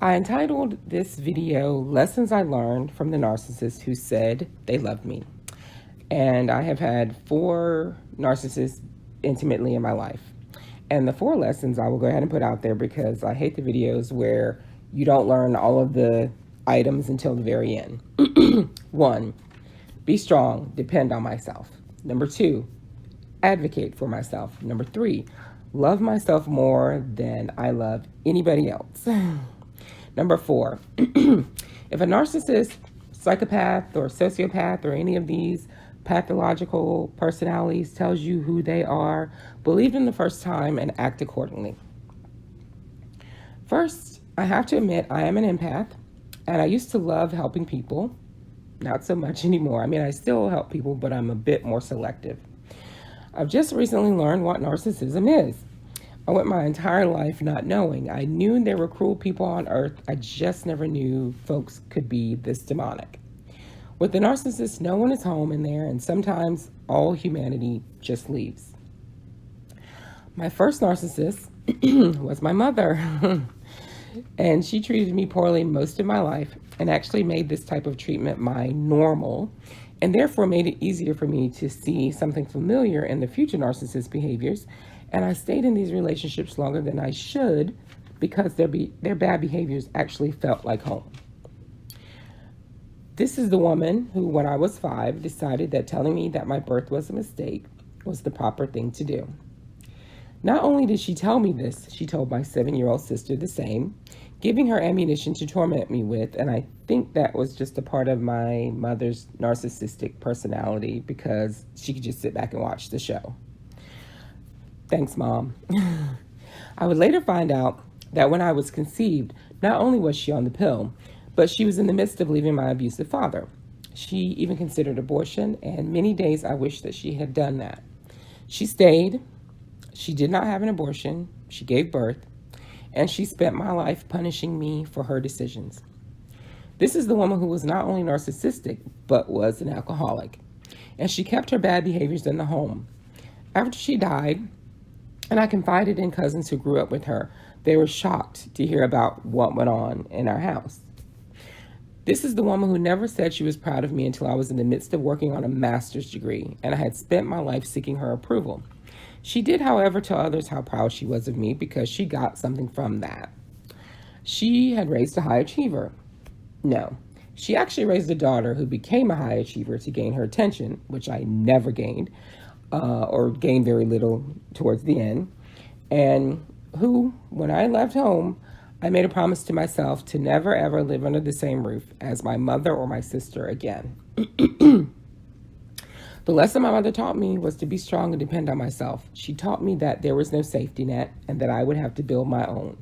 I entitled this video Lessons I Learned from the Narcissist Who Said They Loved Me. And I have had 4 narcissists intimately in my life. And the 4 lessons I will go ahead and put out there because I hate the videos where you don't learn all of the items until the very end. 1, be strong, depend on myself. Number 2, advocate for myself. Number 3, love myself more than I love anybody else. Number 4, if a narcissist, psychopath, or sociopath, or any of these pathological personalities tells you who they are, believe them the first time and act accordingly. First, I have to admit I am an empath, and I used to love helping people. Not so much anymore. I mean, I still help people, but I'm a bit more selective. I've just recently learned what narcissism is. I went my entire life not knowing. I knew there were cruel people on earth. I just never knew folks could be this demonic. With the narcissist, no one is home in there, and sometimes all humanity just leaves. My first narcissist was my mother, and she treated me poorly most of my life and actually made this type of treatment my normal, and therefore made it easier for me to see something familiar in the future narcissist behaviors. And I stayed in these relationships longer than I should because their bad behaviors actually felt like home. This is the woman who, when I was 5, decided that telling me that my birth was a mistake was the proper thing to do. Not only did she tell me this, she told my 7-year-old sister the same, giving her ammunition to torment me with, and I think that was just a part of my mother's narcissistic personality because she could just sit back and watch the show. Thanks, Mom. I would later find out that when I was conceived, not only was she on the pill, but she was in the midst of leaving my abusive father. She even considered abortion, and many days I wished that she had done that. She stayed. She did not have an abortion. She gave birth, and she spent my life punishing me for her decisions. This is the woman who was not only narcissistic, but was an alcoholic, and she kept her bad behaviors in the home. After she died, and I confided in cousins who grew up with her, they were shocked to hear about what went on in our house. This is the woman who never said she was proud of me until I was in the midst of working on a master's degree, and I had spent my life seeking her approval. She did, however, tell others how proud she was of me because she got something from that. She had raised a high achiever. No, she actually raised a daughter who became a high achiever to gain her attention, which I never gained, or gained very little towards the end, and who, when I left home, I made a promise to myself to never ever live under the same roof as my mother or my sister again. The lesson my mother taught me was to be strong and depend on myself. She taught me that there was no safety net and that I would have to build my own.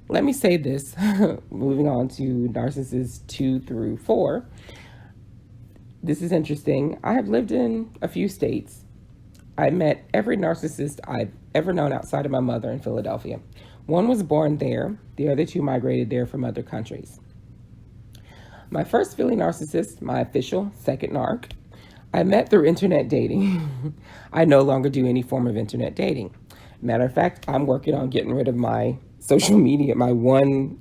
Let me say this, moving on to narcissists 2 through 4. This is interesting. I have lived in a few states. I met every narcissist I've ever known outside of my mother in Philadelphia. One was born there. The other 2 migrated there from other countries. My first Philly narcissist, my official second narc, I met through internet dating. I no longer do any form of internet dating. Matter of fact, I'm working on getting rid of my social media, my one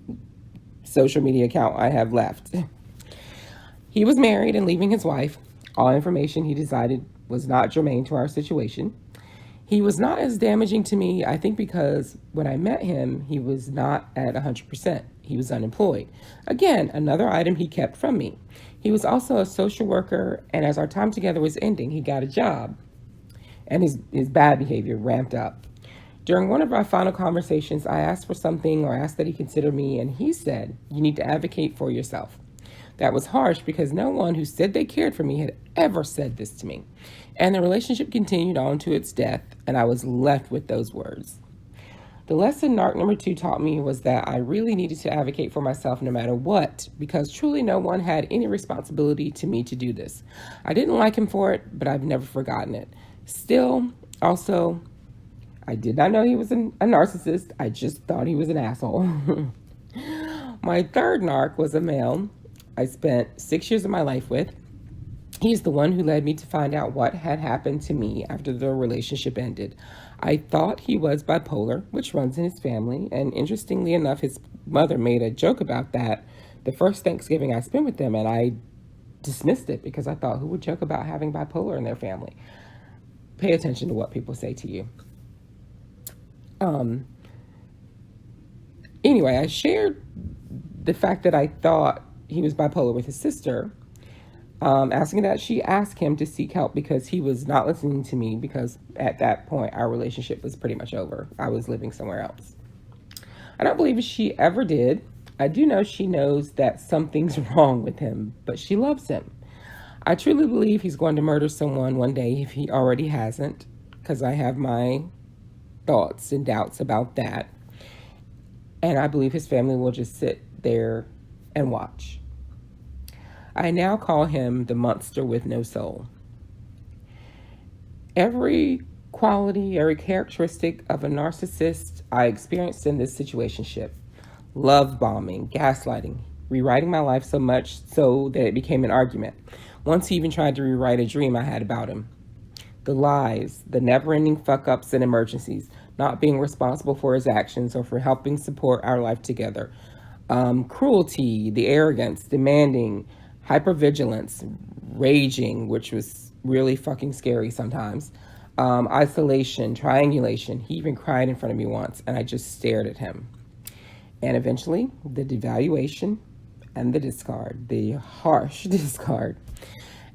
social media account I have left. He was married and leaving his wife. All information he decided was not germane to our situation. He was not as damaging to me, I think, because when I met him, he was not at 100%. He was unemployed. Again, another item he kept from me. He was also a social worker, and as our time together was ending, he got a job, and his bad behavior ramped up. During one of our final conversations, I asked for something or asked that he consider me, and he said, "You need to advocate for yourself." That was harsh because no one who said they cared for me had ever said this to me. And the relationship continued on to its death, and I was left with those words. The lesson narc number 2 taught me was that I really needed to advocate for myself no matter what, because truly no one had any responsibility to me to do this. I didn't like him for it, but I've never forgotten it. Still, also, I did not know he was a narcissist. I just thought he was an asshole. My third narc was a male I spent 6 years of my life with. He's the one who led me to find out what had happened to me after the relationship ended. I thought he was bipolar, which runs in his family, and interestingly enough, his mother made a joke about that the first Thanksgiving I spent with them, and I dismissed it because I thought, who would joke about having bipolar in their family? Pay attention to what people say to you. Anyway, I shared the fact that I thought he was bipolar with his sister, asking that she ask him to seek help because he was not listening to me, because at that point our relationship was pretty much over. I was living somewhere else. I don't believe she ever did. I do know she knows that something's wrong with him, but she loves him. I truly believe he's going to murder someone one day if he already hasn't, because I have my thoughts and doubts about that. And I believe his family will just sit there and watch. I now call him the monster with no soul. Every quality, every characteristic of a narcissist I experienced in this situationship. Love bombing, gaslighting, rewriting my life so much so that it became an argument. Once he even tried to rewrite a dream I had about him. The lies, the never-ending fuck-ups and emergencies, not being responsible for his actions or for helping support our life together. Cruelty, the arrogance, demanding, hypervigilance, raging, which was really fucking scary sometimes. Isolation, triangulation. He even cried in front of me once, and I just stared at him. And eventually, the devaluation and the discard, the harsh discard.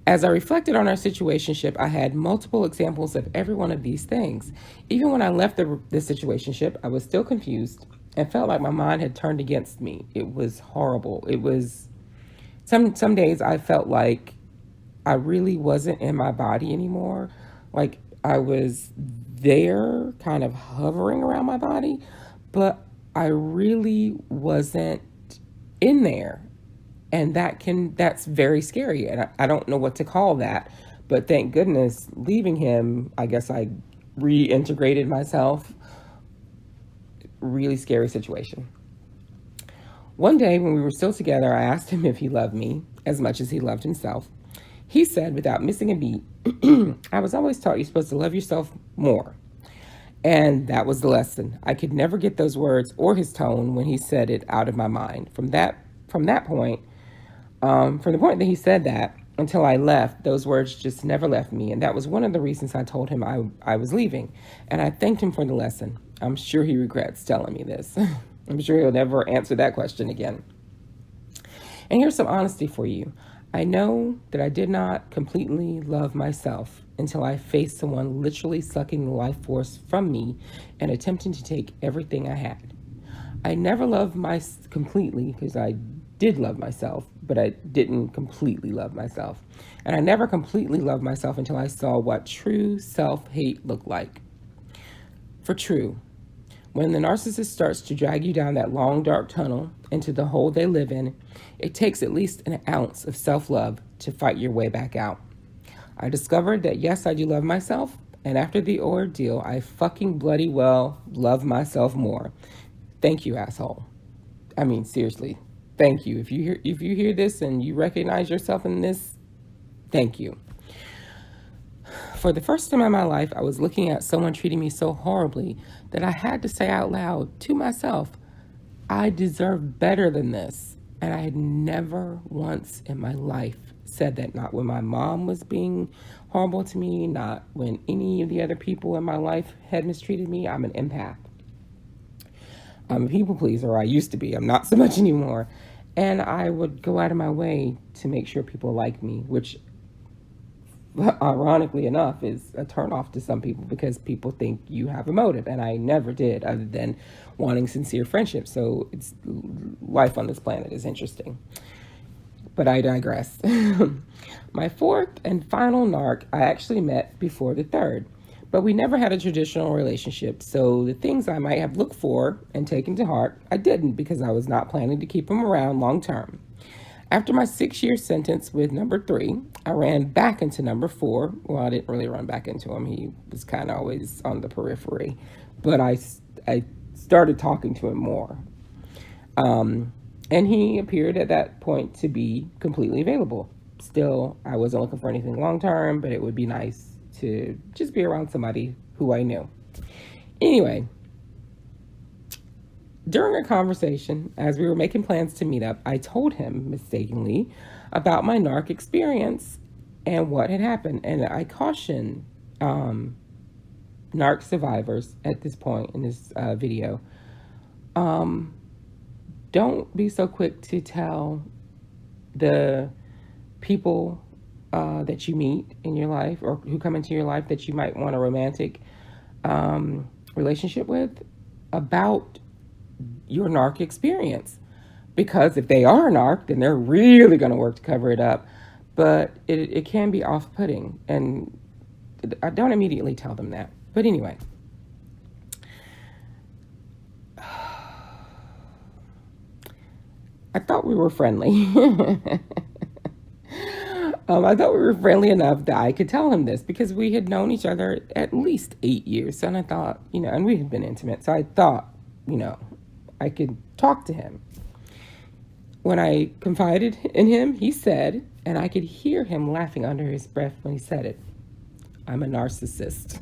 As I reflected on our situationship, I had multiple examples of every one of these things. Even when I left the situationship, I was still confused and felt like my mind had turned against me. It was horrible. It was, some days I felt like I really wasn't in my body anymore. Like I was there kind of hovering around my body, but I really wasn't in there. And that's very scary. And I don't know what to call that. But thank goodness, leaving him, I guess I reintegrated myself. Really scary situation. One day when we were still together, I asked him if he loved me as much as he loved himself. He said, without missing a beat, I was always taught you're supposed to love yourself more. And that was the lesson. I could never get those words or his tone when he said it out of my mind. From the point that he said that until I left, those words just never left me. And that was one of the reasons I told him I was leaving. And I thanked him for the lesson. I'm sure he regrets telling me this. I'm sure he'll never answer that question again. And here's some honesty for you. I know that I did not completely love myself until I faced someone literally sucking the life force from me and attempting to take everything I had. I never loved myself completely because I did love myself, but I didn't completely love myself. And I never completely loved myself until I saw what true self-hate looked like. For true, when the narcissist starts to drag you down that long, dark tunnel into the hole they live in, it takes at least an ounce of self-love to fight your way back out. I discovered that yes, I do love myself, and after the ordeal, I fucking bloody well love myself more. Thank you, asshole. I mean, seriously, thank you. If you hear this and you recognize yourself in this, thank you. For the first time in my life, I was looking at someone treating me so horribly that I had to say out loud to myself, I deserve better than this. And I had never once in my life said that, not when my mom was being horrible to me, not when any of the other people in my life had mistreated me. I'm an empath. I'm a people pleaser. I used to be. I'm not so much anymore. And I would go out of my way to make sure people like me, which ironically enough is a turnoff to some people because people think you have a motive, and I never did, other than wanting sincere friendship. So it's life on this planet is interesting, but I digress. My fourth and final narc I actually met before the third, but we never had a traditional relationship. So the things I might have looked for and taken to heart, I didn't, because I was not planning to keep him around long term. After my 6-year sentence with number 3, I ran back into number 4. Well, I didn't really run back into him. He was kind of always on the periphery. But I started talking to him more. And he appeared at that point to be completely available. Still, I wasn't looking for anything long term, but it would be nice to just be around somebody who I knew. Anyway, during a conversation, as we were making plans to meet up, I told him mistakenly about my narc experience and what had happened. And I caution narc survivors at this point in this video, don't be so quick to tell the people that you meet in your life or who come into your life that you might want a romantic relationship with about your narc experience. Because if they are a narc, then they're really going to work to cover it up. But it can be off-putting, and I don't immediately tell them that. But anyway, I thought we were friendly. I thought we were friendly enough that I could tell him this because we had known each other at least 8 years. And I thought, and we had been intimate. So I thought, I could talk to him. When I confided in him, he said, and I could hear him laughing under his breath when he said it, "I'm a narcissist."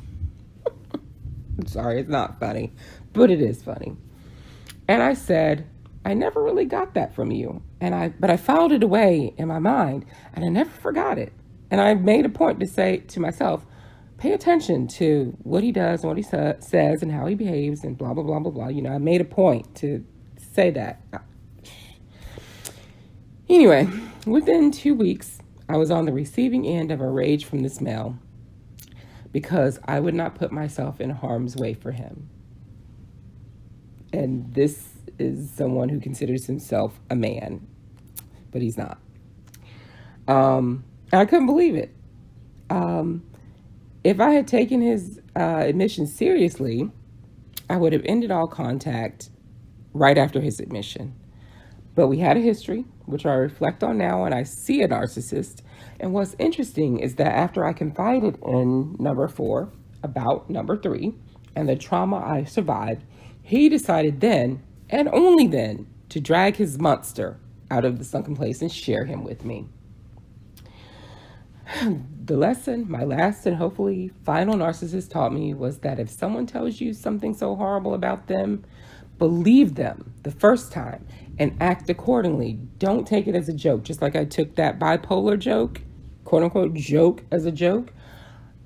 I'm sorry, it's not funny, but it is funny. And I said, "I never really got that from you." But I filed it away in my mind, and I never forgot it. And I made a point to say to myself, pay attention to what he does and what he says and how he behaves and blah, blah, blah, blah, blah. I made a point to say that. Anyway, within 2 weeks, I was on the receiving end of a rage from this male because I would not put myself in harm's way for him. And this is someone who considers himself a man, but he's not. And I couldn't believe it. If I had taken his admission seriously, I would have ended all contact right after his admission. But we had a history, which I reflect on now, and I see a narcissist. And what's interesting is that after I confided in number 4 about number 3 and the trauma I survived, he decided then, and only then, to drag his monster out of the sunken place and share him with me. The lesson my last and hopefully final narcissist taught me was that if someone tells you something so horrible about them, believe them the first time and act accordingly. Don't take it as a joke, just like I took that bipolar joke, quote unquote joke, as a joke.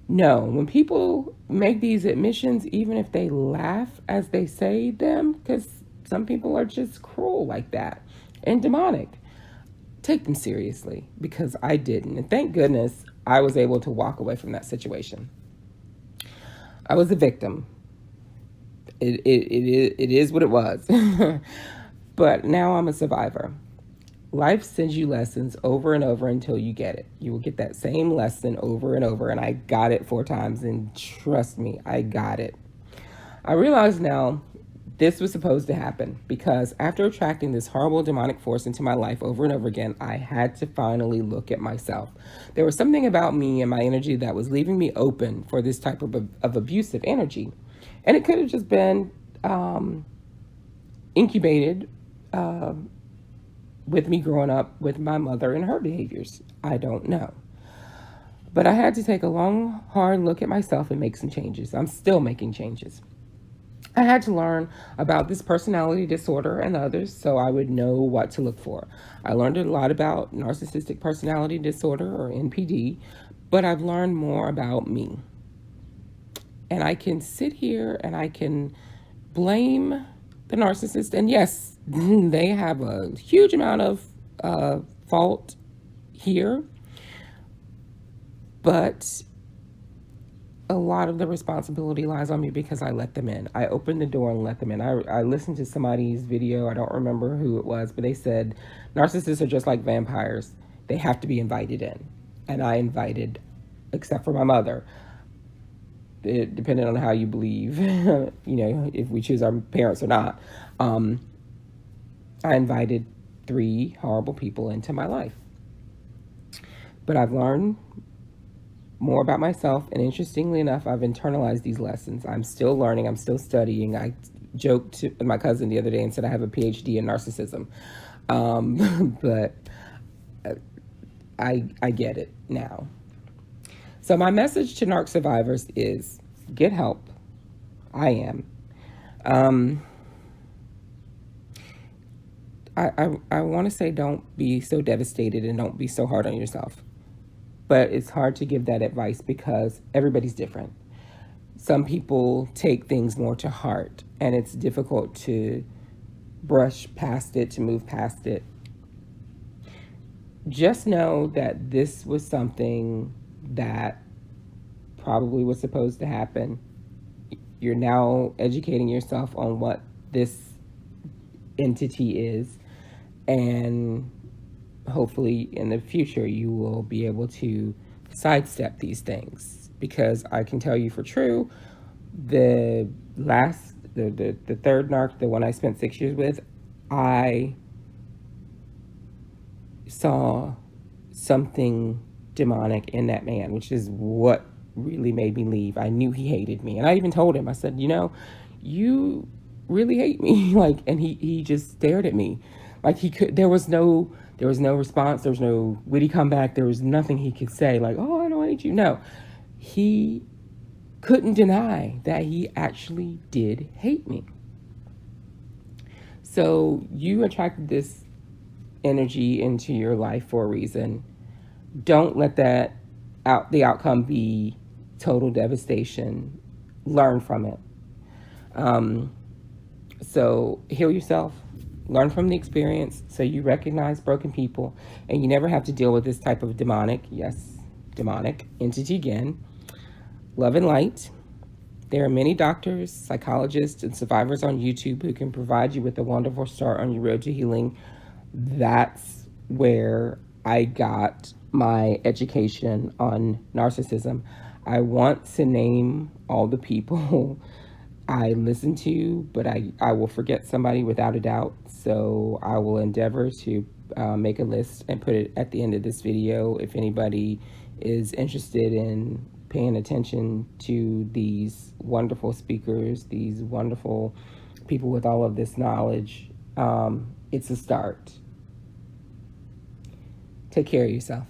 No, when people make these admissions, even if they laugh as they say them, because some people are just cruel like that and demonic, take them seriously, because I didn't. And thank goodness I was able to walk away from that situation. I was a victim. It is what it was. But now I'm a survivor. Life sends you lessons over and over until you get it. You will get that same lesson over and over. And I got it 4 times. And trust me, I got it. I realize now this was supposed to happen because after attracting this horrible demonic force into my life over and over again, I had to finally look at myself. There was something about me and my energy that was leaving me open for this type of abusive energy. And it could have just been incubated with me growing up with my mother and her behaviors. I don't know. But I had to take a long, hard look at myself and make some changes. I'm still making changes. I had to learn about this personality disorder and others so I would know what to look for. I learned a lot about narcissistic personality disorder, or NPD, but I've learned more about me. And I can sit here and I can blame the narcissist. And yes, they have a huge amount of fault here. But a lot of the responsibility lies on me because I let them in. I opened the door and let them in. I listened to somebody's video. I don't remember who it was, but they said narcissists are just like vampires. They have to be invited in. And I invited, except for my mother. Depending on how you believe, if we choose our parents or not. I invited 3 horrible people into my life. But I've learned more about myself, and interestingly enough, I've internalized these lessons. I'm still learning. I'm still studying. I joked to my cousin the other day and said I have a PhD in narcissism. But I get it now. So my message to narc survivors is get help, I am. Um, I want to say don't be so devastated and don't be so hard on yourself. But it's hard to give that advice because everybody's different. Some people take things more to heart, and it's difficult to brush past it, to move past it. Just know that this was something that probably was supposed to happen. You're now educating yourself on what this entity is, and hopefully in the future you will be able to sidestep these things, because I can tell you for true, the third narc, the one I spent 6 years with, I saw something demonic in that man, which is what really made me leave. I knew he hated me, and I even told him, I said, you really hate me. Like, and he just stared at me like there was no response, there was no witty comeback, there was nothing he could say like, oh, I don't hate you. No, he couldn't deny that he actually did hate me. So you attracted this energy into your life for a reason. Don't let the outcome be total devastation. Learn from it. So heal yourself, learn from the experience, so you recognize broken people, and you never have to deal with this type of demonic entity again. Love and light. There are many doctors, psychologists, and survivors on YouTube who can provide you with a wonderful start on your road to healing. That's where I got my education on narcissism. I want to name all the people I listen to, but I will forget somebody without a doubt. So I will endeavor to make a list and put it at the end of this video if anybody is interested in paying attention to these wonderful speakers, these wonderful people with all of this knowledge. It's a start. Take care of yourself.